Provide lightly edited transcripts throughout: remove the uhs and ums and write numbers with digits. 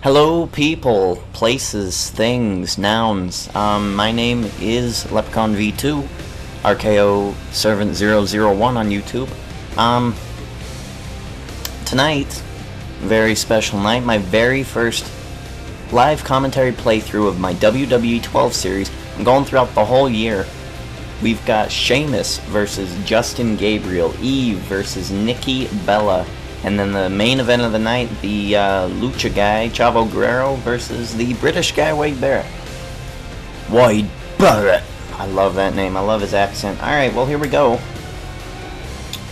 Hello people, places, things, nouns. My name is Leprechaun V2, RKO Servant 001 on YouTube. Tonight, very special night, my very first live commentary playthrough of my WWE 12 series. I'm going throughout the whole year. We've got Sheamus versus Justin Gabriel, Eve versus Nikki Bella, and then the main event of the night, the Lucha guy, Chavo Guerrero, versus the British guy, Wade Barrett. Wade Barrett! I love that name, I love his accent. Alright, well here we go.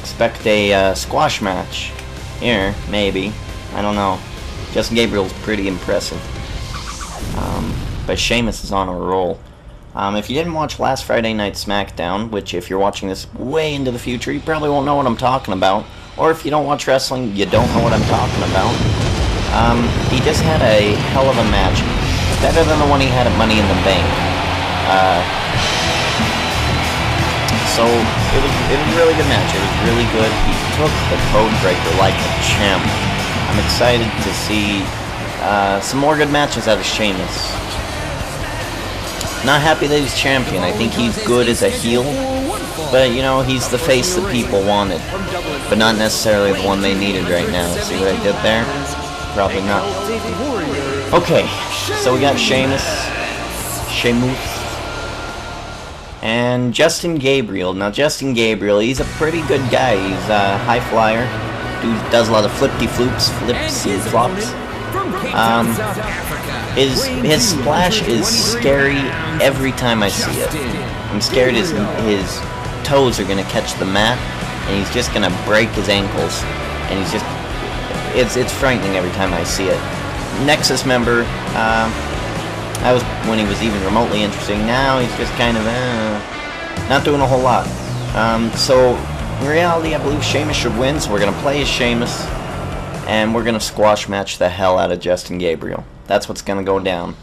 Expect a squash match. Here, maybe. I don't know. Justin Gabriel's pretty impressive. But Sheamus is on a roll. If you didn't watch last Friday Night SmackDown, which if you're watching this way into the future, you probably won't know what I'm talking about. Or if you don't watch wrestling, you don't know what I'm talking about. He just had a hell of a match. Better than the one he had at Money in the Bank. So, it was a really good match. It was really good. He took the code breaker like a champ. I'm excited to see some more good matches out of Sheamus. Not happy that he's champion. I think he's good as a heel. But, you know, he's the face that people wanted. But not necessarily the one they needed right now. See what I did there? Probably not. Okay, so we got Sheamus. And Justin Gabriel. Now, Justin Gabriel, he's a pretty good guy. He's a high flyer. Dude does a lot of flips and flops. His splash is scary every time I see it. I'm scared his toes are gonna catch the mat, and he's just gonna break his ankles. And he's just, it's frightening every time I see it. Nexus member, that was when he was even remotely interesting. Now he's just kind of, not doing a whole lot. So, in reality, I believe Sheamus should win, so we're gonna play as Sheamus. And we're going to squash match the hell out of Justin Gabriel. That's what's going to go down.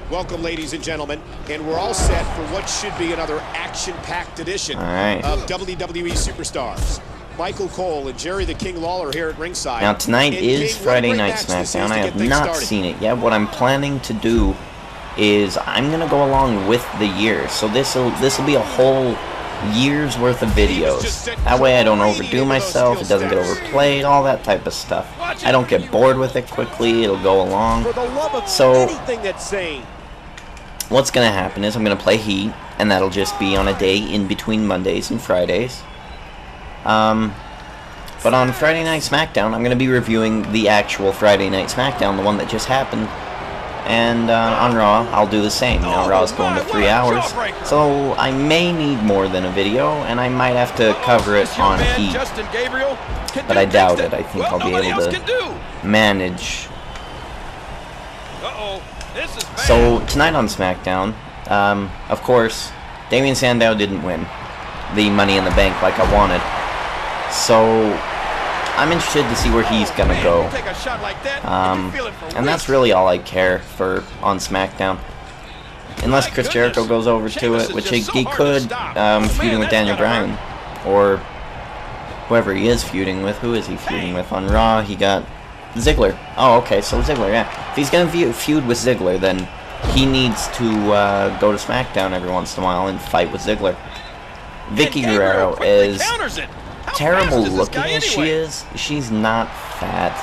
Welcome, ladies and gentlemen. And we're all set for what should be another action-packed edition of WWE Superstars. Michael Cole and Jerry the King Lawler here at ringside. Now, tonight is Friday Night SmackDown. I have not seen it yet. What I'm planning to do is I'm going to go along with the year. So this'll be a whole year's worth of videos. That way I don't overdo myself, it doesn't get overplayed, all that type of stuff. I don't get bored with it quickly, it'll go along. So, what's going to happen is I'm going to play Heat, and that'll just be on a day in between Mondays and Fridays. But on Friday Night SmackDown, I'm going to be reviewing the actual Friday Night SmackDown, the one that just happened. And on Raw, I'll do the same. You know, Raw's going to 3 hours, so I may need more than a video, and I might have to cover it on Heat. But I doubt it. I think I'll be able to manage. So tonight on SmackDown, of course, Damien Sandow didn't win the Money in the Bank like I wanted. So I'm interested to see where he's gonna go, and that's really all I care for on SmackDown. Unless Chris Jericho goes over to it, which he could, feuding with Daniel Bryan, or whoever he is feuding with. Who is he feuding with? On Raw, he got Ziggler. Oh, okay, so Ziggler, yeah. If he's gonna feud with Ziggler, then he needs to go to SmackDown every once in a while and fight with Ziggler. Vicky Guerrero is terrible looking as she is, she's not fat.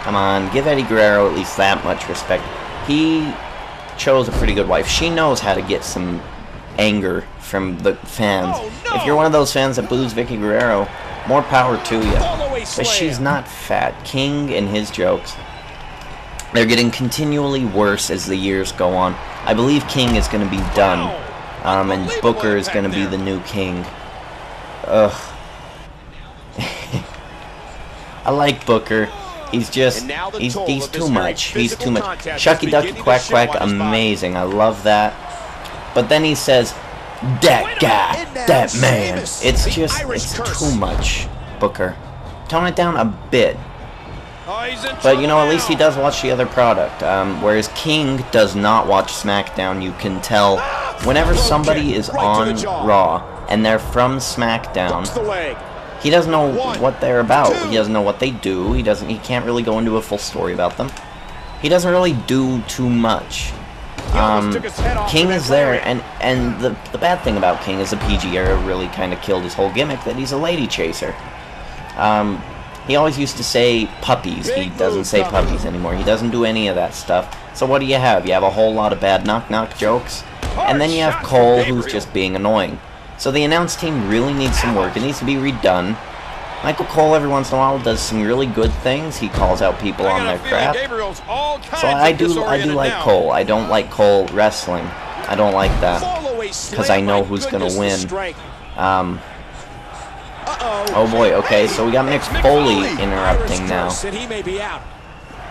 Come on, give Eddie Guerrero at least that much respect. He chose a pretty good wife. She knows how to get some anger from the fans. If you're one of those fans that boos Vicky Guerrero, more power to you. But she's not fat. King and his jokes, they're getting continually worse as the years go on. I believe King is going to be done, and Booker is going to be the new King. Ugh. I like Booker. He's just, he's too much. He's too much. Shucky Ducky Quack Quack, amazing. I love that. But then he says, that guy, that man. It's just, it's too much, Booker. Tone it down a bit. But, you know, at least he does watch the other product. Whereas King does not watch SmackDown. You can tell whenever somebody is on Raw and they're from SmackDown, He doesn't know what they're about. He doesn't know what they do. He can't really go into a full story about them. He doesn't really do too much. King is there, and the bad thing about King is the PG era really kind of killed his whole gimmick, that he's a lady chaser. He always used to say puppies. He doesn't say puppies anymore. He doesn't do any of that stuff. So what do you have? You have a whole lot of bad knock-knock jokes, and then you have Cole, who's just being annoying. So the announce team really needs some work. It needs to be redone. Michael Cole, every once in a while, does some really good things. He calls out people on their crap. So I do like Cole. I don't like Cole wrestling. I don't like that, because I know who's going to win. Oh boy, okay, so we got Mick Foley interrupting now.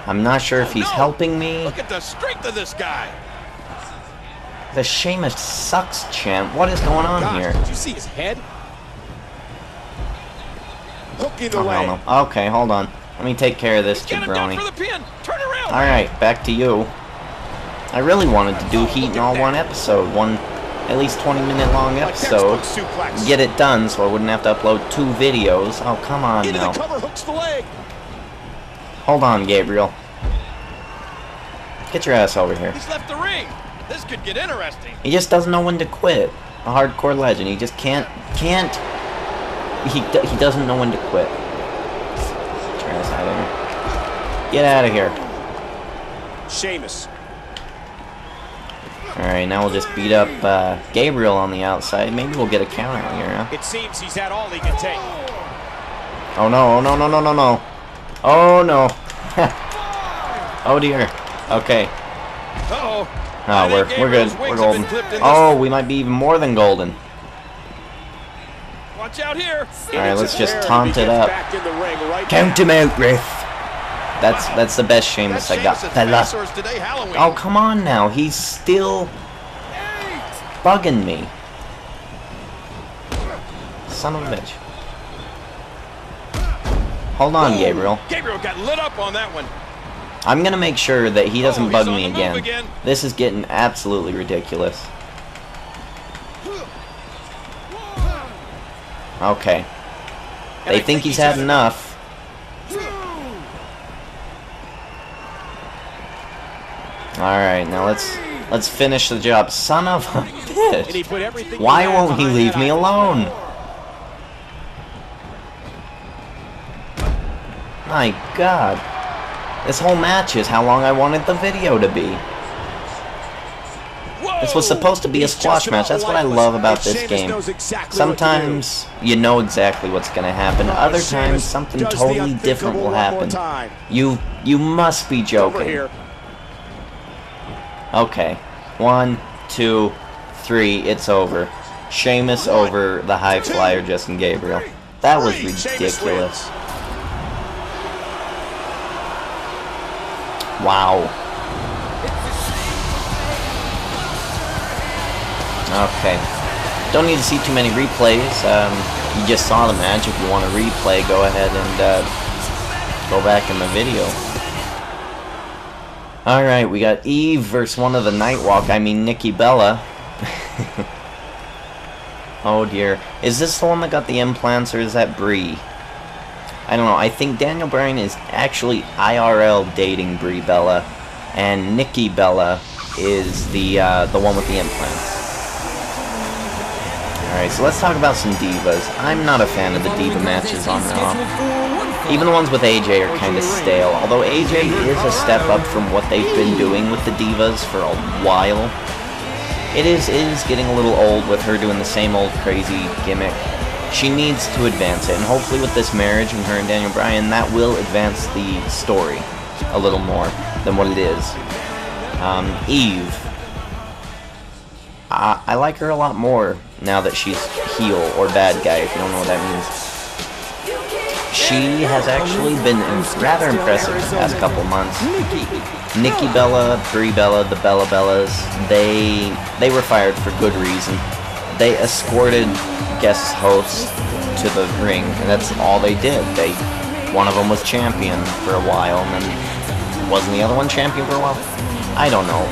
I'm not sure if he's helping me. Look at the strength of this guy. The Sheamus sucks chant. What is going on here? Did you see his head? Hook in the leg. Okay, hold on. Let me take care of this jabroni. Alright, back to you. I really wanted to do Heat in all one episode. At least 20-minute long episode. Get it done so I wouldn't have to upload 2 videos. Oh, come on now. Hold on, Gabriel. Get your ass over here. He's left the ring. This could get interesting. He just doesn't know when to quit. A hardcore legend. He just can't. He doesn't know when to quit. Get your ass out of here. Get out of here. Sheamus. Alright, now we'll just beat up Gabriel on the outside. Maybe we'll get a counter here, huh? It seems he's had all he can take. Oh no, oh no, no, no, no, no. Oh no. Oh dear. Okay. Uh-oh. Oh, we're good. We're golden. Oh, we might be even more than golden. Watch out here. Alright, let's just taunt it up. Count him out, Riff. That's the best Sheamus I got, fella. Oh, come on now. He's still bugging me. Son of a bitch. Hold on, Gabriel. Gabriel got lit up on that one. I'm gonna make sure that he doesn't bug me again. This is getting absolutely ridiculous. Okay. They think he's had enough. Alright, now let's finish the job. Son of a bitch. Why won't he leave me alone? My God. This whole match is how long I wanted the video to be. This was supposed to be a squash match. That's what I love about this game. Sometimes you know exactly what's going to happen. Other times something totally different will happen. You must be joking. Okay. 1, 2, 3. It's over. Sheamus over the high flyer Justin Gabriel. That was ridiculous. Wow. Okay. Don't need to see too many replays. You just saw the match. If you want to replay, go ahead and go back in the video. Alright, we got Eve versus one of the Nightwalk. I mean, Nikki Bella. Oh dear. Is this the one that got the implants, or is that Brie? I don't know. I think Daniel Bryan is actually IRL dating Brie Bella, and Nikki Bella is the one with the implants. Alright, so let's talk about some divas. I'm not a fan of the diva matches on Raw. Even the ones with AJ are kind of stale, although AJ is a step up from what they've been doing with the divas for a while. It is getting a little old with her doing the same old crazy gimmick. She needs to advance it, and hopefully with this marriage and her and Daniel Bryan, that will advance the story a little more than what it is. Eve. I like her a lot more now that she's heel or bad guy, if you don't know what that means. She has actually been rather impressive the past couple months. Nikki Bella, Brie Bella, the Bella Bellas, they were fired for good reason. They escorted guest hosts to the ring, and that's all they did. One of them was champion for a while, and then wasn't the other one champion for a while? I don't know.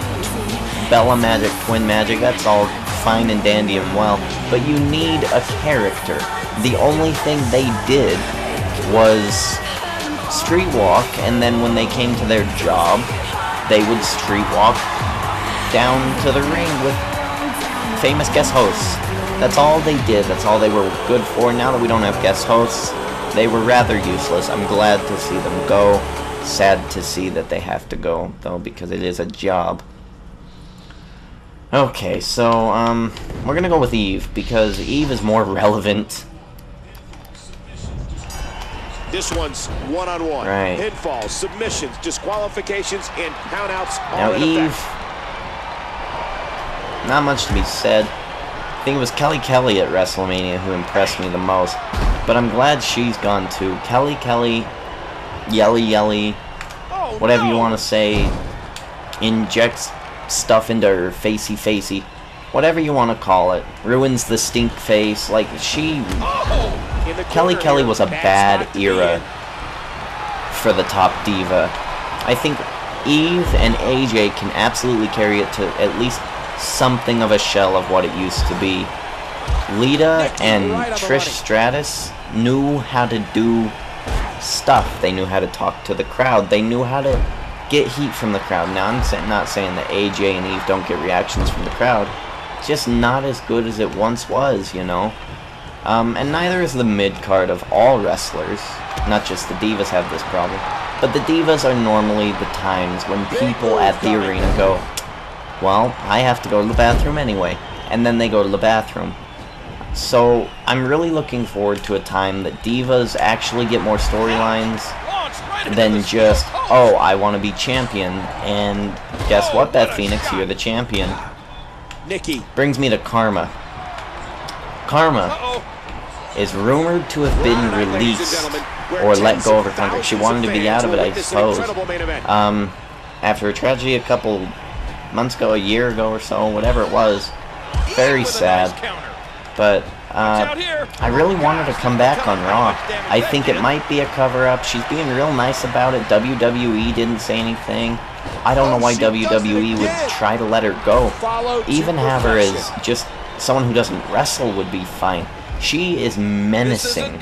Bella Magic, Twin Magic, that's all fine and dandy and well, but you need a character. The only thing they did was street walk, and then when they came to their job, they would street walk down to the ring with famous guest hosts. That's all they did. That's all they were good for. Now that we don't have guest hosts, they were rather useless. I'm glad to see them go. Sad to see that they have to go, though, because it is a job. Okay, so, we're gonna go with Eve, because Eve is more relevant. This one's one-on-one. Right. Pinfalls, submissions, disqualifications, and countouts. Now, Eve, not much to be said. I think it was Kelly at WrestleMania who impressed me the most, but I'm glad she's gone too. Kelly, Yelly, whatever you want to say, injects stuff into her facey, whatever you want to call it, ruins the stink face. Like, Kelly was a bad era for the top diva. I think Eve and AJ can absolutely carry it to at least something of a shell of what it used to be. Lita and Trish Stratus knew how to do stuff. They knew how to talk to the crowd. They knew how to get heat from the crowd. Now, I'm not saying that AJ and Eve don't get reactions from the crowd. It's just not as good as it once was, you know? And neither is the mid-card of all wrestlers. Not just the divas have this problem. But the divas are normally the times when people at the arena go, well, I have to go to the bathroom anyway. And then they go to the bathroom. So, I'm really looking forward to a time that divas actually get more storylines than just, oh, I want to be champion. And guess what, Beth Phoenix, you're the champion. Nikki. Brings me to Karma. Karma is rumored to have been released or let go of her contract. She wanted to be out of it, I suppose. After a tragedy a couple months ago, a year ago or so, whatever it was. Very sad. But I really wanted to come back on Raw. I think it might be a cover-up. She's being real nice about it. WWE didn't say anything. I don't know why WWE would try to let her go. Even have her as just someone who doesn't wrestle would be fine. She is menacing.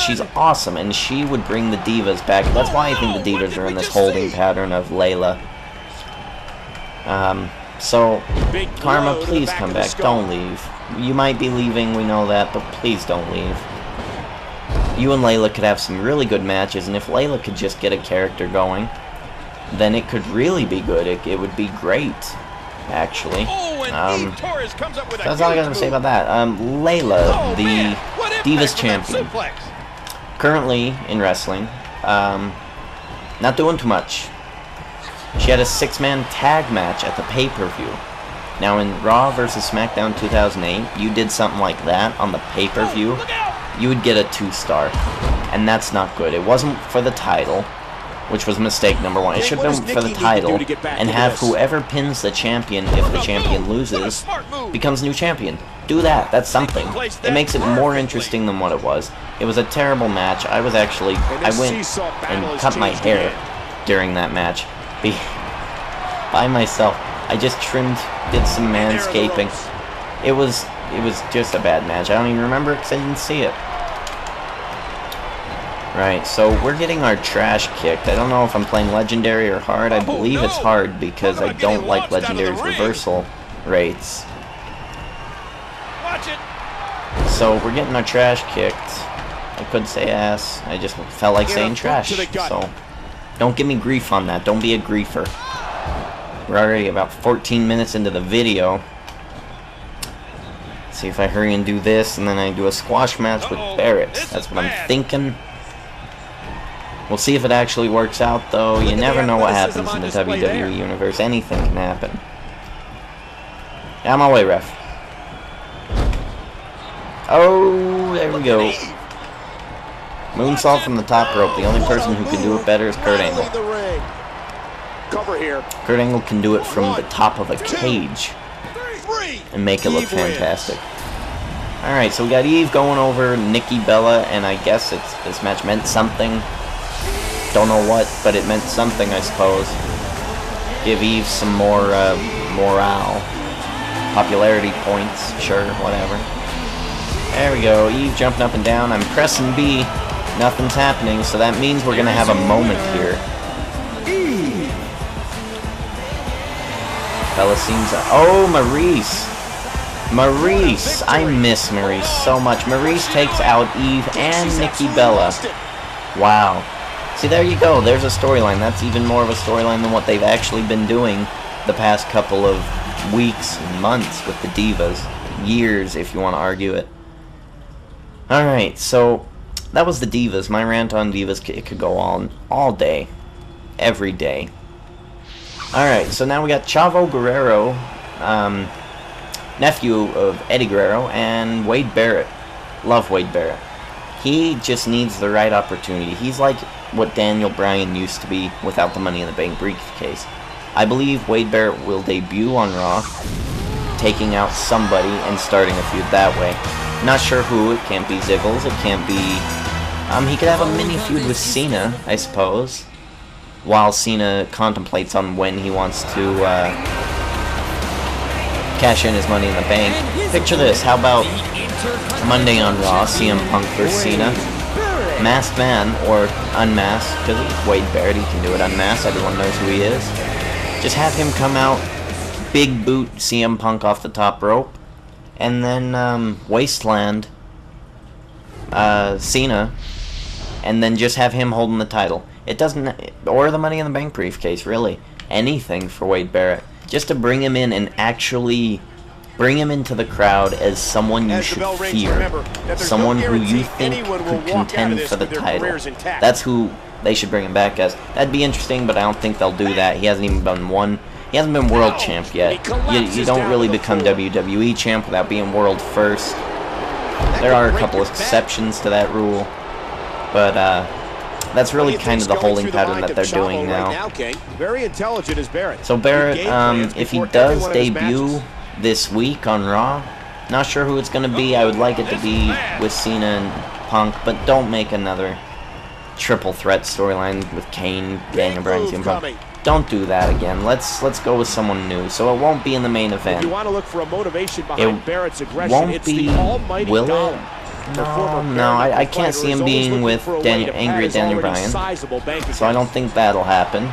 She's awesome, and she would bring the divas back. That's why I think the divas are in this holding pattern of Layla. So, Karma, please come back. Don't leave. You might be leaving, we know that, but please don't leave. You and Layla could have some really good matches, and if Layla could just get a character going, then it could really be good. It would be great, actually. That's all I got to say about that. Layla, the Divas Champion, currently in wrestling, not doing too much. She had a 6-man tag match at the pay-per-view. Now, in Raw vs. SmackDown 2008, you did something like that on the pay-per-view, you would get a 2-star. And that's not good. It wasn't for the title, which was mistake number one. It should have been for the title, and have whoever pins the champion, if the champion loses, becomes new champion. Do that. That's something. It makes it more interesting than what it was. It was a terrible match. I went and cut my hair during that match. By myself. I just did some manscaping. It was just a bad match. I don't even remember it because I didn't see it. Right, so we're getting our trash kicked. I don't know if I'm playing Legendary or Hard. I believe it's Hard because I don't like Legendary's reversal rates. So we're getting our trash kicked. I could say ass. I just felt like saying trash. So don't give me grief on that. Don't be a griefer. We're already about 14 minutes into the video. Let's see if I hurry and do this, and then I do a squash match with Barrett. That's what I'm thinking. We'll see if it actually works out, though. You never know what happens in the WWE universe. Anything can happen. Out of my way, ref. Oh, there we go. Moonsault from the top rope. The only person who can do it better is Kurt Angle. Kurt Angle can do it from the top of a cage and make it look fantastic. Alright, so we got Eve going over Nikki Bella, and I guess this match meant something. Don't know what, but it meant something, I suppose. Give Eve some more morale. Popularity points, sure, whatever. There we go. Eve jumping up and down. I'm pressing B. Nothing's happening, so that means we're gonna have a moment here. Bella seems... Oh, Maurice! Maurice! I miss Maurice so much. Maurice takes out Eve and Nikki Bella. Wow. See, there you go. There's a storyline. That's even more of a storyline than what they've actually been doing the past couple of weeks and months with the Divas. Years, if you want to argue it. Alright, so that was the Divas. My rant on Divas, it could go on all day. Every day. Alright, so now we got Chavo Guerrero, nephew of Eddie Guerrero, and Wade Barrett. Love Wade Barrett. He just needs the right opportunity. He's like what Daniel Bryan used to be without the Money in the Bank briefcase. I believe Wade Barrett will debut on Raw, taking out somebody and starting a feud that way. Not sure who. It can't be Ziggles. It can't be... he could have a mini feud with Cena, I suppose, while Cena contemplates on when he wants to cash in his Money in the Bank. Picture this. How about Monday on Raw, CM Punk vs. Cena? Masked man, or unmasked, because it's Wade Barrett, he can do it unmasked, everyone knows who he is. Just have him come out, big boot CM Punk off the top rope, and then Wasteland Cena, and then just have him holding the title. It doesn't, or the Money in the Bank briefcase, really. Anything for Wade Barrett. Just to bring him in and actually bring him into the crowd as someone you should fear. Someone who you think could contend for the title. That's who they should bring him back as. That'd be interesting, but I don't think they'll do that. He hasn't even been he hasn't been world champ yet. You don't really become WWE champ without being world first. There are a couple of exceptions to that rule, but that's really kind of the holding pattern that they're doing now. So Barrett, if he does debut this week on Raw, not sure who it's going to be. I would like it to be with Cena and Punk, but don't make another triple threat storyline with Kane, Daniel Bryan, CM Punk. Don't do that again. Let's go with someone new. So it won't be in the main event. You want to look for a motivation behind Barrett's aggression. Won't be. Will it? No, I can't see him being with angry at Daniel Bryan. So I don't think that'll happen.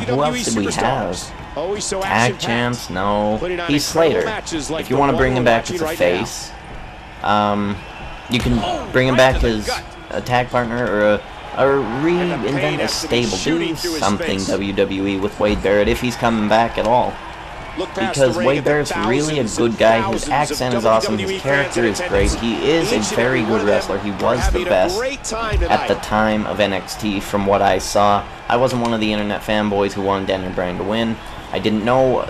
Who else did we have? Tag champs? No. He's Slater. If you want to bring him back as a face, you can bring him back as a tag partner or reinvent a stable. Do something, WWE, with Wade Barrett if he's coming back at all. Because Wade Barrett's really a good guy. His accent is awesome. His character is great. He is a very good wrestler. He was the best at the time of NXT from what I saw. I wasn't one of the internet fanboys who wanted Daniel Bryan to win. I didn't know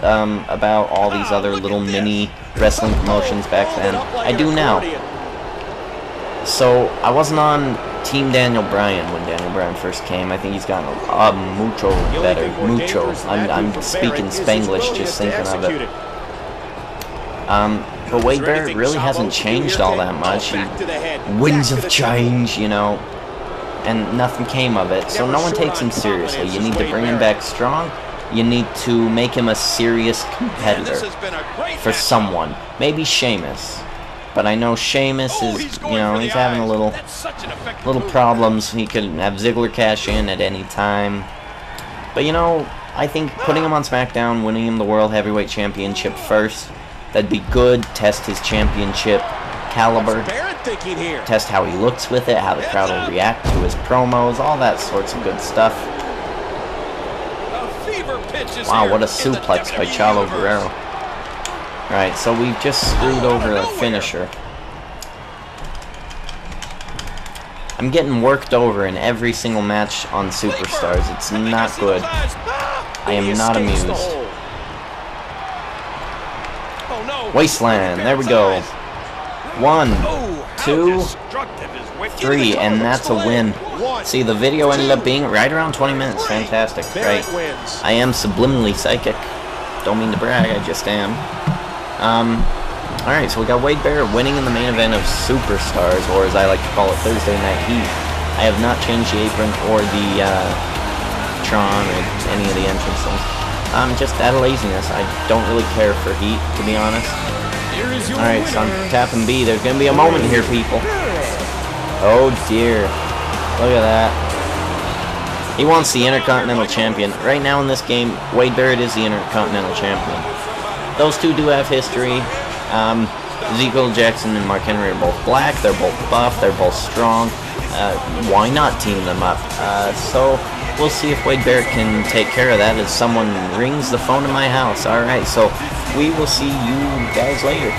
about all these other little mini wrestling promotions back then. I do now. So I wasn't on Team Daniel Bryan when Daniel Bryan first came. I think he's gotten mucho better. Mucho. I'm speaking Spanglish just thinking of it. But Wade Barrett really hasn't changed all that much. Winds of change, you know, and nothing came of it. So no one takes him seriously. You need to bring him back strong. You need to make him a serious competitor for someone. Maybe Sheamus. But I know Sheamus is, you know, he's having a little problems. He could have Ziggler cash in at any time. But, you know, I think putting him on SmackDown, winning him the World Heavyweight Championship first, that'd be good. Test his championship caliber. Test how he looks with it, how the crowd will react to his promos, all that sorts of good stuff. Wow, what a suplex by Chavo Guerrero. Alright, so we've just screwed over a finisher. I'm getting worked over in every single match on Superstars. It's not good. I am not amused. Wasteland, there we go. 1, 2, 3, and that's a win. See, the video ended up being right around 20 minutes. Fantastic, right? I am subliminally psychic. Don't mean to brag, I just am. Alright, so we got Wade Barrett winning in the main event of Superstars, or as I like to call it, Thursday Night Heat. I have not changed the apron or the Tron or any of the entrances. just out of laziness. I don't really care for heat, to be honest. Alright, so I'm tapping B. There's going to be a moment here, people. Oh, dear. Look at that. He wants the Intercontinental Champion. Right now in this game, Wade Barrett is the Intercontinental Champion. Those two do have history. Ezekiel Jackson and Mark Henry are both black. They're both buff. They're both strong. Why not team them up? So we'll see if Wade Barrett can take care of that as someone rings the phone in my house. Alright, so we will see you guys later.